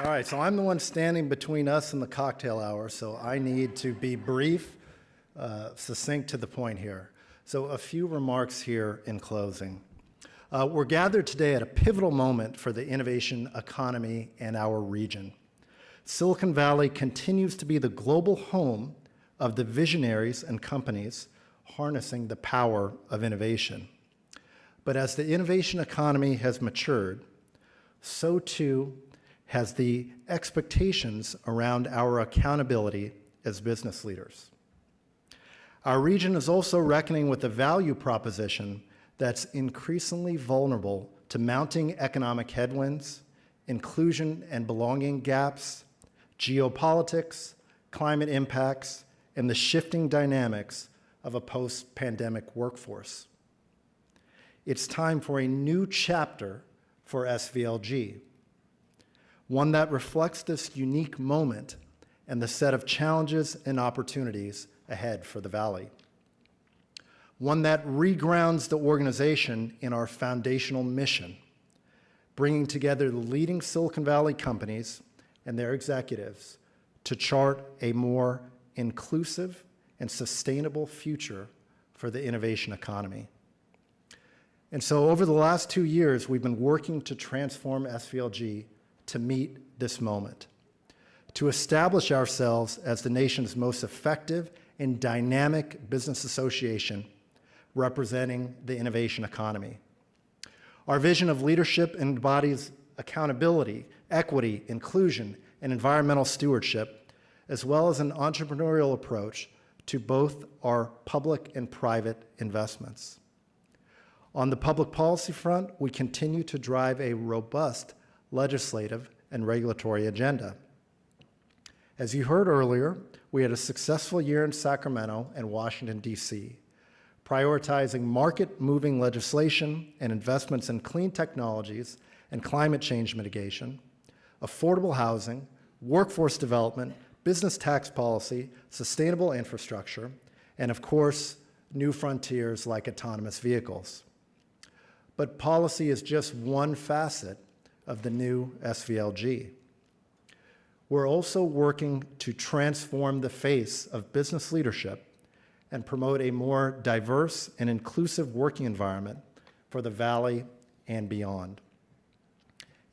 All right, so I'm the one standing between us and the cocktail hour, so I need to be brief, succinct to the point here. So a few remarks here in closing. We're gathered today at a pivotal moment for the innovation economy and our region. Silicon Valley continues to be the global home of the visionaries and companies harnessing the power of innovation. But as the innovation economy has matured, so too has the expectations around our accountability as business leaders. Our region is also reckoning with a value proposition that's increasingly vulnerable to mounting economic headwinds, inclusion and belonging gaps, geopolitics, climate impacts, and the shifting dynamics of a post-pandemic workforce. It's time for a new chapter for SVLG, one that reflects this unique moment and the set of challenges and opportunities ahead for the Valley. One that regrounds the organization in our foundational mission, bringing together the leading Silicon Valley companies and their executives to chart a more inclusive and sustainable future for the innovation economy. And so over the last 2 years, we've been working to transform SVLG to meet this moment, to establish ourselves as the nation's most effective and dynamic business association representing the innovation economy. Our vision of leadership embodies accountability, equity, inclusion, and environmental stewardship, as well as an entrepreneurial approach to both our public and private investments. On the public policy front, we continue to drive a robust legislative and regulatory agenda. As you heard earlier, we had a successful year in Sacramento and Washington, D.C., prioritizing market-moving legislation and investments in clean technologies and climate change mitigation, affordable housing, workforce development, business tax policy, sustainable infrastructure, and of course, new frontiers like autonomous vehicles. But policy is just one facet of the new SVLG. We're also working to transform the face of business leadership and promote a more diverse and inclusive working environment for the Valley and beyond.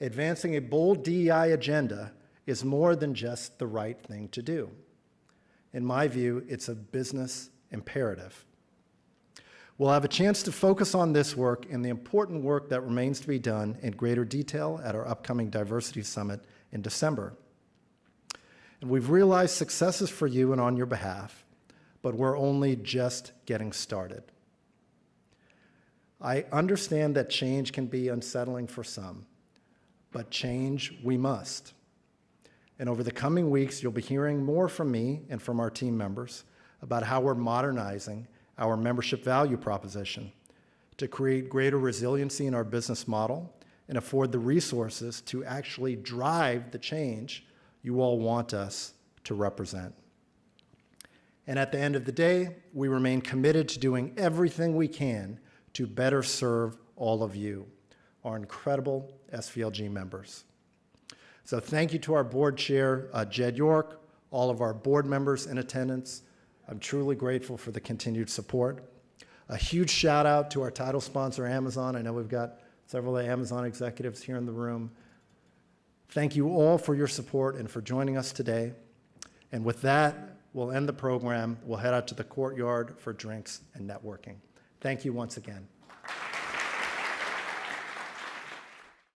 Advancing a bold DEI agenda is more than just the right thing to do. In my view, it's a business imperative. We'll have a chance to focus on this work and the important work that remains to be done in greater detail at our upcoming Diversity Summit in December. And we've realized successes for you and on your behalf, but we're only just getting started. I understand that change can be unsettling for some, but change we must. And over the coming weeks, you'll be hearing more from me and from our team members about how we're modernizing our membership value proposition to create greater resiliency in our business model and afford the resources to actually drive the change you all want us to represent. And at the end of the day, we remain committed to doing everything we can to better serve all of you, our incredible SVLG members. So thank you to our board chair, Jed York, all of our board members in attendance. I'm truly grateful for the continued support. A huge shout out to our title sponsor, Amazon. I know we've got several of the Amazon executives here in the room. Thank you all for your support and for joining us today. And with that, we'll end the program. We'll head out to the courtyard for drinks and networking. Thank you once again.